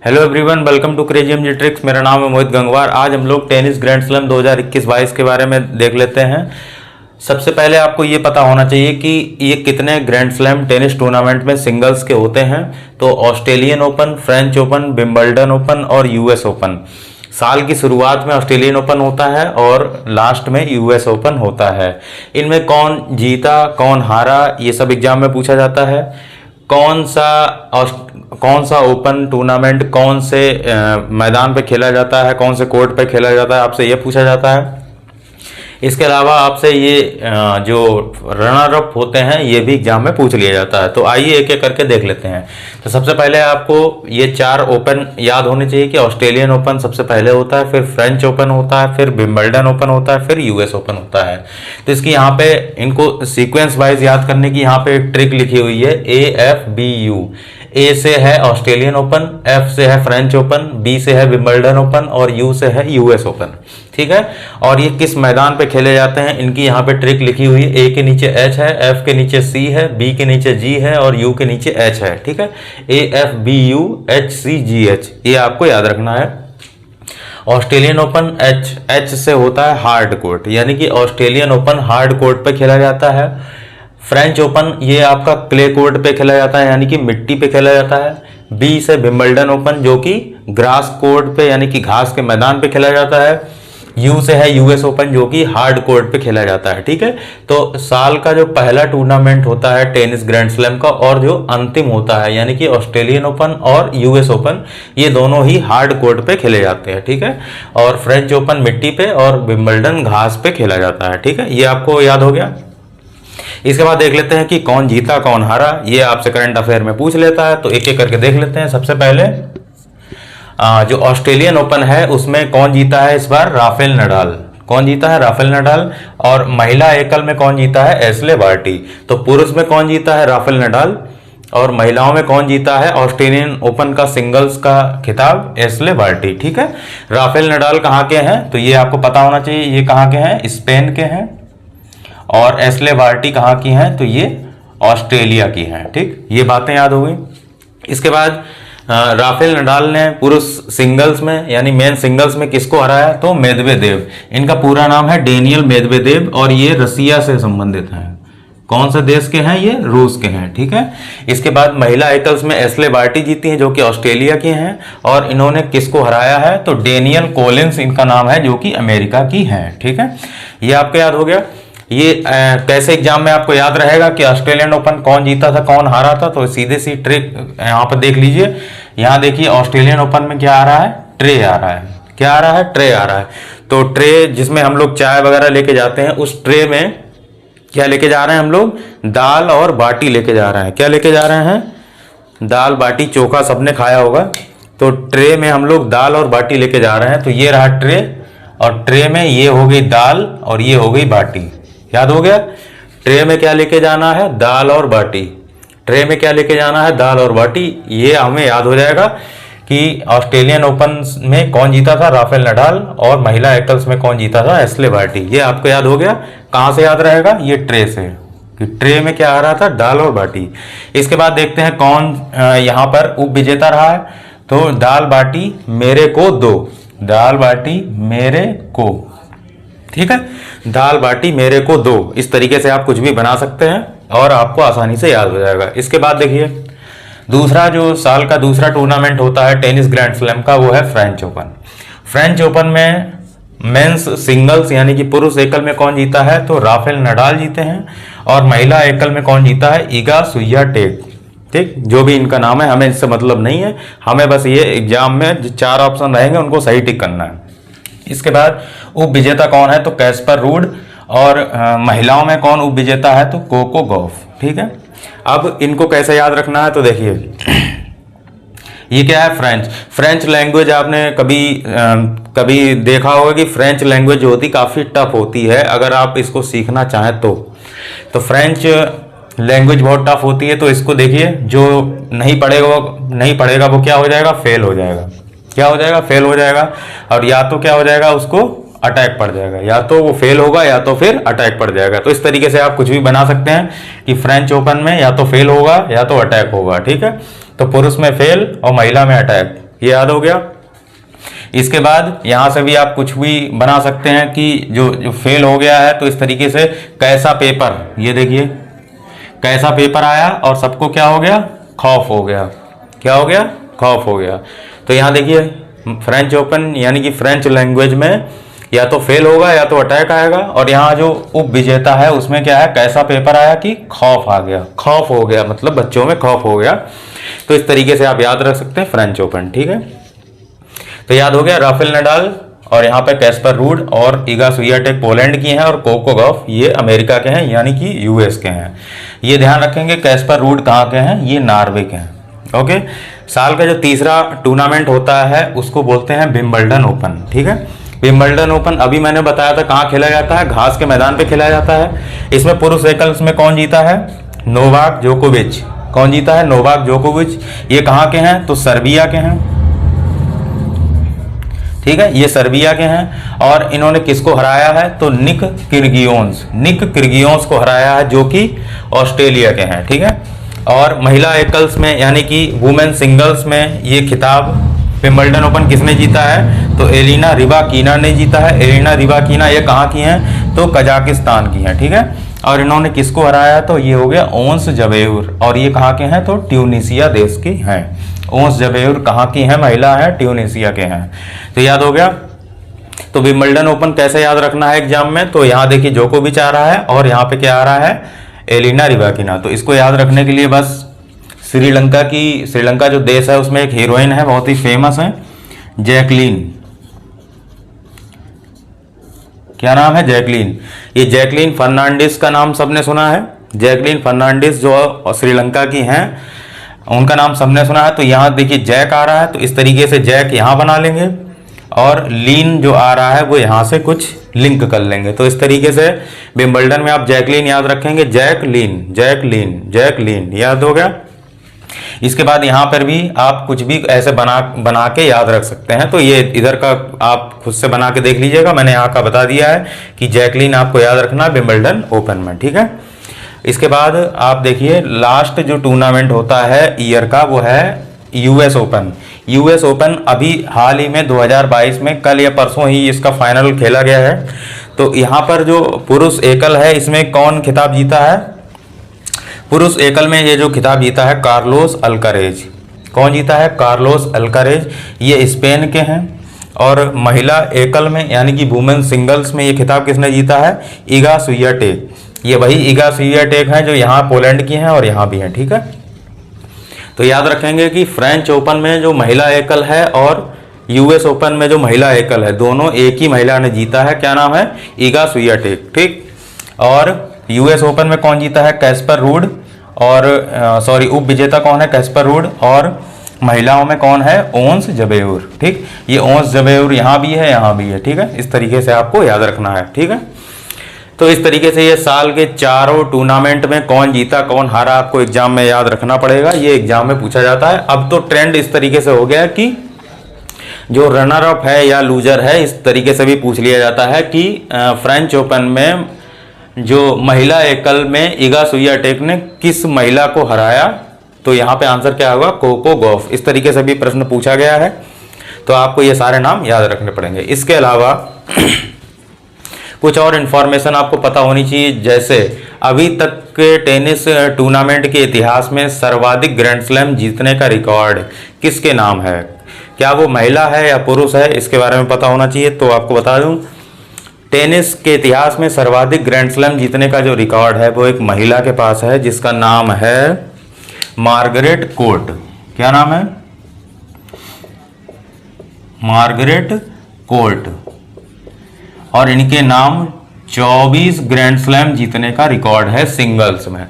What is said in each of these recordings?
Hello everyone, welcome to crazy MG tricks. मेरा नाम है मोहित गंगवार। आज हम लोग टेनिस ग्रैंड स्लैम 2021-22 के बारे में देख लेते हैं। सबसे पहले आपको ये पता होना चाहिए कि ये कितने ग्रैंड स्लैम टेनिस टूर्नामेंट में सिंगल्स के होते हैं। तो Australian open, French open, Wimbledon open और यूएस ओपन। साल की शुरुआत में ऑस्ट्रेलियन ओपन होता है और लास्ट में यूएस ओपन होता है। इनमें कौन जीता कौन हारा ये सब एग्जाम में पूछा जाता है। कौन सा ओपन टूर्नामेंट कौन से मैदान पे खेला जाता है, कौन से कोर्ट पे खेला जाता है, आपसे ये पूछा जाता है। इसके अलावा आपसे ये जो रनर अप होते हैं ये भी एग्जाम में पूछ लिया जाता है। तो आइए एक एक करके देख लेते हैं। तो सबसे पहले आपको ये 4 ओपन याद होने चाहिए कि ऑस्ट्रेलियन ओपन सबसे पहले होता है, फिर फ्रेंच ओपन होता है, फिर विंबलडन ओपन होता है, फिर यूएस ओपन होता है। तो इसकी यहाँ पे इनको सीक्वेंस वाइज याद करने की यहाँ पे एक ट्रिक लिखी हुई है, AFBU। ए से है ऑस्ट्रेलियन ओपन, एफ से है फ्रेंच ओपन, बी से है विंबलडन ओपन और यू से है यूएस ओपन। ठीक है। और ये किस मैदान पे खेले जाते हैं इनकी यहाँ पे ट्रिक लिखी हुई है। ए के नीचे एच है, एफ के नीचे सी है, बी के नीचे जी है और यू के नीचे एच है। ठीक है। AFBUHCGH ये आपको याद रखना है। ऑस्ट्रेलियन ओपन एच से होता है हार्ड कोर्ट, यानी कि ऑस्ट्रेलियन ओपन हार्ड कोर्ट पे खेला जाता है। फ्रेंच ओपन ये आपका क्ले कोर्ट पे खेला जाता है, यानी कि मिट्टी पे खेला जाता है। बी से विंबलडन ओपन जो कि ग्रास कोर्ट पे यानी कि घास के मैदान पे खेला जाता है। यू से है यूएस ओपन जो कि हार्ड कोर्ट पे खेला जाता है। ठीक है। तो साल का जो पहला टूर्नामेंट होता है टेनिस ग्रैंड स्लैम का और जो अंतिम होता है यानी कि ऑस्ट्रेलियन ओपन और यूएस ओपन, ये दोनों ही हार्ड कोर्ट पे खेले जाते हैं। ठीक है। और फ्रेंच ओपन मिट्टी पे और विंबलडन घास पे खेला जाता है। ठीक है। ये आपको याद हो गया। इसके बाद देख लेते हैं कि कौन जीता कौन हारा। ये आपसे करंट अफेयर में पूछ लेता है, तो एक एक करके देख लेते हैं। सबसे पहले जो ऑस्ट्रेलियन ओपन है उसमें कौन जीता है इस बार? Rafael Nadal. कौन जीता है? Rafael Nadal. और महिला एकल में कौन जीता है? Ashleigh Barty. तो पुरुष में कौन जीता है? Rafael Nadal. और महिलाओं में कौन जीता है ऑस्ट्रेलियन ओपन का सिंगल्स का खिताब? Ashleigh Barty. ठीक है। राफेल नडाल कहाँ के हैं तो ये आपको पता होना चाहिए, ये कहाँ के हैं? स्पेन के हैं। और एशले बार्टी कहाँ की हैं तो ये ऑस्ट्रेलिया की हैं। ठीक, ये बातें याद हो गई। इसके बाद राफेल नडाल ने पुरुष सिंगल्स में यानी मेन सिंगल्स में किसको हराया? तो मेदवेदेव। इनका पूरा नाम है डेनियल मेदवेदेव और ये रसिया से संबंधित हैं। कौन से देश के हैं? ये रूस के हैं। ठीक है। इसके बाद महिला एकल्स में एशले बार्टी जीती हैं जो कि ऑस्ट्रेलिया की हैं और इन्होंने किसको हराया है? तो डेनियल कोलिंस इनका नाम है जो कि अमेरिका की हैं। ठीक है। ये आपको याद हो गया। ये कैसे एग्जाम में आपको याद रहेगा कि ऑस्ट्रेलियन ओपन कौन जीता था कौन हारा था? तो सीधे सी ट्रिक यहाँ पर देख लीजिए। यहाँ देखिए ऑस्ट्रेलियन ओपन में क्या आ रहा है? ट्रे आ रहा है। क्या आ रहा है? ट्रे आ रहा है। तो ट्रे जिसमें हम लोग चाय वगैरह लेके जाते हैं, उस ट्रे में क्या लेके जा रहे हैं हम लोग? दाल और बाटी लेके जा रहे हैं। क्या लेके जा रहे हैं? दाल बाटी चोखा सबने खाया होगा। तो ट्रे में हम लोग दाल और बाटी लेके जा रहे हैं। तो ये रहा ट्रे और ट्रे में ये हो गई दाल और ये हो गई बाटी। याद हो गया। ट्रे में क्या लेके जाना है? दाल और बाटी। ट्रे में क्या लेके जाना है? दाल और बाटी। ये हमें याद हो जाएगा कि ऑस्ट्रेलियन ओपन में कौन जीता था? Rafael Nadal. और महिला एकल्स में कौन जीता था? Ashleigh Barty. ये आपको याद हो गया। कहाँ से याद रहेगा? ये ट्रे से, कि ट्रे में क्या आ रहा था? दाल और बाटी। इसके बाद देखते हैं कौन यहाँ पर उप विजेता रहा है। तो दाल बाटी मेरे को दो। दाल बाटी मेरे को। ठीक है। दाल बाटी मेरे को दो। इस तरीके से आप कुछ भी बना सकते हैं और आपको आसानी से याद हो जाएगा। इसके बाद देखिए दूसरा जो साल का दूसरा टूर्नामेंट होता है टेनिस ग्रैंड स्लैम का, वो है फ्रेंच ओपन। फ्रेंच ओपन में मेंस सिंगल्स यानी कि पुरुष एकल में कौन जीता है? तो राफेल नडाल जीते हैं। और महिला एकल में कौन जीता है? Iga Swiatek. ठीक, जो भी इनका नाम है हमें इससे मतलब नहीं है, हमें बस ये एग्जाम में जो 4 ऑप्शन रहेंगे उनको सही टिक करना है। इसके बाद उप विजेता कौन है? तो कैस्पर रूड। और महिलाओं में कौन उप विजेता है? तो कोको गॉफ। ठीक है। अब इनको कैसे याद रखना है तो देखिए ये क्या है? French language. आपने कभी देखा होगा कि फ्रेंच लैंग्वेज जो होती काफ़ी टफ होती है अगर आप इसको सीखना चाहें तो फ्रेंच लैंग्वेज बहुत टफ होती है। तो इसको देखिए, जो नहीं पढ़ेगा वो क्या हो जाएगा? फेल हो जाएगा। क्या हो जाएगा? फेल हो जाएगा। और या तो क्या हो जाएगा? उसको अटैक पड़ जाएगा। या तो वो फेल होगा या तो फिर अटैक पड़ जाएगा। तो इस तरीके से आप कुछ भी बना सकते हैं कि फ्रेंच ओपन में या तो फेल होगा या तो अटैक होगा। ठीक है। तो पुरुष में फेल और महिला में अटैक। ये याद हो गया। इसके बाद यहाँ से भी आप कुछ भी बना सकते हैं कि जो फेल हो गया है तो इस तरीके से कैसा पेपर, ये देखिए कैसा पेपर आया और सबको क्या हो गया, खौफ हो गया। क्या हो गया, खौफ हो गया। तो यहाँ देखिए फ्रेंच ओपन यानी कि फ्रेंच लैंग्वेज में या तो फेल होगा या तो अटैक आएगा, और यहाँ जो उप विजेता है उसमें क्या है, कैसा पेपर आया कि खौफ आ गया, खौफ हो गया, मतलब बच्चों में खौफ हो गया। तो इस तरीके से आप याद रख सकते हैं फ्रेंच ओपन। ठीक है, तो याद हो गया राफेल नडाल, और यहाँ पे कैस्पर रूड और इगा स्वियाटेक पोलैंड की हैं, और कोको गॉफ ये अमेरिका के हैं यानी कि यूएस के हैं। ये ध्यान रखेंगे कैस्पर रूड कहाँ के हैं, ये नॉर्वे के हैं। ओके, साल का जो तीसरा टूर्नामेंट होता है उसको बोलते हैं विंबलडन ओपन। ठीक है, विंबलडन ओपन अभी मैंने बताया था कहाँ खेला जाता है, घास के मैदान पे खेला जाता है। इसमें पुरुष एकल्स में कौन जीता है, नोवाक जोकोविच। कौन जीता है, नोवाक जोकोविच। ये कहाँ के हैं, तो सर्बिया के हैं। ठीक है, ये सर्बिया के हैं, और इन्होंने किसको हराया है, तो निक किर्गियोंस को हराया है, जो कि ऑस्ट्रेलिया के हैं। ठीक है, और महिला एकल्स में यानी कि वुमेन सिंगल्स में ये खिताब विंबलडन ओपन किसने जीता है, तो एलिना रिबाकीना ने जीता है। एलिना रिबाकीना ये कहाँ की हैं, तो कजाकिस्तान की हैं। ठीक है, और इन्होंने किसको हराया, तो ये हो गया ओंस जबेउर, और ये कहाँ के हैं, तो ट्यूनिसिया देश की हैं। ओंस जबेउर कहाँ की हैं, महिला है, ट्यूनिसिया के हैं। तो याद हो गया। तो विंबलडन ओपन कैसे याद रखना है एग्जाम में, तो यहाँ देखिए जोकोविच आ रहा है और यहाँ पे क्या आ रहा है, एलिना रिबाकिना। तो इसको याद रखने के लिए बस श्रीलंका जो देश है उसमें एक हीरोइन है बहुत ही फेमस है, जैकलीन। क्या नाम है, जैकलीन। ये जैकलीन फर्नांडिस का नाम सबने सुना है। जैकलीन फर्नांडिस जो श्रीलंका की हैं उनका नाम सबने सुना है। तो यहाँ देखिए जैक आ रहा है, तो इस तरीके से जैक यहाँ बना लेंगे, और लीन जो आ रहा है वो यहाँ से कुछ लिंक कर लेंगे। तो इस तरीके से विंबलडन में आप जैकलीन याद रखेंगे, जैकलीन याद हो गया। इसके बाद यहाँ पर भी आप कुछ भी ऐसे बना के याद रख सकते हैं। तो ये इधर का आप खुद से बना के देख लीजिएगा, मैंने यहाँ का बता दिया है कि जैकलीन आपको याद रखना है विंबलडन ओपन में। ठीक है, इसके बाद आप देखिए लास्ट जो टूर्नामेंट होता है ईयर का वो है यूएस ओपन। यूएस ओपन अभी हाल ही में 2022 में कल या परसों ही इसका फाइनल खेला गया है। तो यहाँ पर जो पुरुष एकल है इसमें कौन खिताब जीता है, पुरुष एकल में ये जो खिताब जीता है कार्लोस अल्कारेज। कौन जीता है, कार्लोस अल्कारेज, ये स्पेन के हैं। और महिला एकल में यानी कि वुमेन सिंगल्स में ये खिताब किसने जीता है, इगा स्वियाटेक। ये वही इगा स्वियाटेक हैं जो यहाँ पोलैंड की हैं और यहाँ भी हैं। ठीक है, तो याद रखेंगे कि फ्रेंच ओपन में जो महिला एकल है और यूएस ओपन में जो महिला एकल है दोनों एक ही महिला ने जीता है। क्या नाम है, इगा स्वियाटेक। ठीक, और यूएस ओपन में कौन जीता है, कैस्पर रूड, और उप विजेता कौन है, कैस्पर रूड, और महिलाओं में कौन है, ओंस जबेउर। ठीक, ये ओंस जबेउर यहाँ भी है, यहाँ भी है। ठीक है, इस तरीके से आपको याद रखना है। ठीक है, तो इस तरीके से ये साल के चारों टूर्नामेंट में कौन जीता कौन हारा आपको एग्जाम में याद रखना पड़ेगा। ये एग्जाम में पूछा जाता है। अब तो ट्रेंड इस तरीके से हो गया कि जो रनर अप है या लूजर है इस तरीके से भी पूछ लिया जाता है कि फ्रेंच ओपन में जो महिला एकल में इगा स्वियाटेक ने किस महिला को हराया, तो यहाँ पे आंसर क्या होगा, कोको गॉफ। इस तरीके से भी प्रश्न पूछा गया है, तो आपको ये सारे नाम याद रखने पड़ेंगे। इसके अलावा कुछ और इन्फॉर्मेशन आपको पता होनी चाहिए, जैसे अभी तक के टेनिस टूर्नामेंट के इतिहास में सर्वाधिक ग्रैंड स्लैम जीतने का रिकॉर्ड किसके नाम है, क्या वो महिला है या पुरुष है, इसके बारे में पता होना चाहिए। तो आपको बता दूं, टेनिस के इतिहास में सर्वाधिक ग्रैंड स्लैम जीतने का जो रिकॉर्ड है वो एक महिला के पास है जिसका नाम है मार्गरेट कोर्ट। क्या नाम है, मार्गरेट कोर्ट, और इनके नाम 24 ग्रैंड स्लैम जीतने का रिकॉर्ड है सिंगल्स में।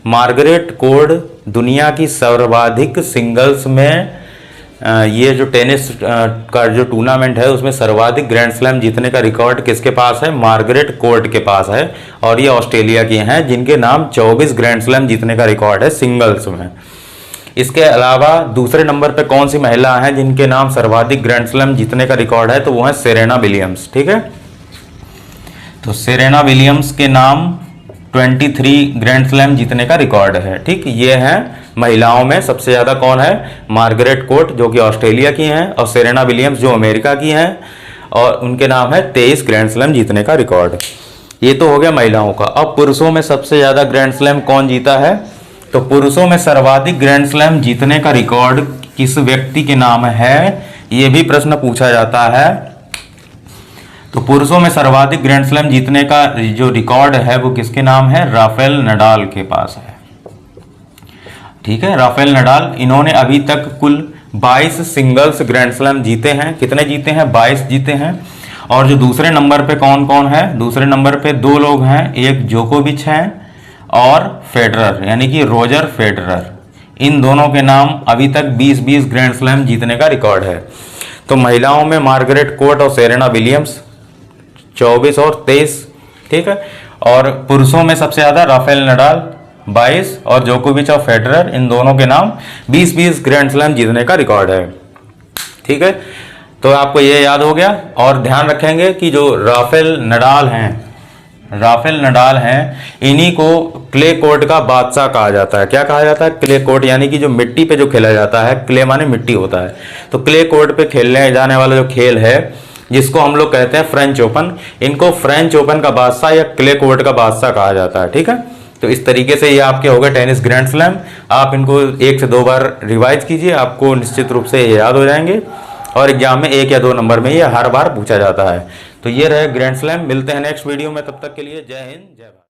मार्गरेट कोर्ट दुनिया की सर्वाधिक सिंगल्स में ये जो टेनिस का जो टूर्नामेंट है उसमें सर्वाधिक ग्रैंड स्लैम जीतने का रिकॉर्ड किसके पास है, मार्गरेट कोर्ट के पास है, और ये ऑस्ट्रेलिया की हैं जिनके नाम 24 ग्रैंड स्लैम जीतने का रिकॉर्ड है सिंगल्स में। इसके अलावा दूसरे नंबर पे कौन सी महिला हैं जिनके नाम सर्वाधिक ग्रैंड स्लैम जीतने का रिकॉर्ड है, तो वो है सेरेना विलियम्स। ठीक है, तो सेरेना विलियम्स के नाम 23 ग्रैंड स्लैम जीतने का रिकॉर्ड है। ठीक, ये है महिलाओं में सबसे ज़्यादा कौन है, मार्गरेट कोर्ट जो कि ऑस्ट्रेलिया की हैं, और सेरेना विलियम्स जो अमेरिका की हैं, और उनके नाम है 23 ग्रैंड स्लैम जीतने का रिकॉर्ड। ये तो हो गया महिलाओं का। अब पुरुषों में सबसे ज़्यादा ग्रैंड स्लैम कौन जीता है, तो पुरुषों में सर्वाधिक ग्रैंड स्लैम जीतने का रिकॉर्ड किस व्यक्ति के नाम है, ये भी प्रश्न पूछा जाता है। तो पुरुषों में सर्वाधिक ग्रैंड स्लैम जीतने का जो रिकॉर्ड है वो किसके नाम है, राफेल नडाल के पास है। ठीक है, राफेल नडाल, इन्होंने अभी तक कुल 22 सिंगल्स ग्रैंड स्लैम जीते हैं। कितने जीते हैं, 22 जीते हैं। और जो दूसरे नंबर पे कौन कौन है, दूसरे नंबर पे 2 लोग हैं, एक जोकोविच हैं और फेडरर, यानी कि रोजर फेडरर। इन दोनों के नाम अभी तक 20-20 ग्रैंड स्लैम जीतने का रिकॉर्ड है। तो महिलाओं में मार्गरेट कोर्ट और सेरेना विलियम्स 24 और 23। ठीक है, और पुरुषों में सबसे ज़्यादा राफेल नडाल 22 और जोकोविच और फेडरर, इन दोनों के नाम 20-20 ग्रैंड स्लैम जीतने का रिकॉर्ड है। ठीक है, तो आपको ये याद हो गया। और ध्यान रखेंगे कि जो राफेल नडाल हैं, इन्हीं को क्ले कोर्ट का बादशाह कहा जाता है। क्या कहा जाता है, क्ले कोर्ट, यानी कि जो मिट्टी पे जो खेला जाता है, क्ले माने मिट्टी होता है, तो क्ले कोर्ट पे खेलने जाने वाला जो खेल है जिसको हम लोग कहते हैं फ्रेंच ओपन, इनको फ्रेंच ओपन का बादशाह या क्ले कोर्ट का बादशाह कहा जाता है। ठीक है, तो इस तरीके से ये आपके हो गए टेनिस ग्रैंड स्लैम। आप इनको 1 से 2 बार रिवाइज कीजिए, आपको निश्चित रूप से ये याद हो जाएंगे, और एग्जाम में 1 या 2 नंबर में ये हर बार पूछा जाता है। तो ये रहे ग्रैंड स्लैम। मिलते हैं नेक्स्ट वीडियो में, तब तक के लिए जय हिंद जय भारत।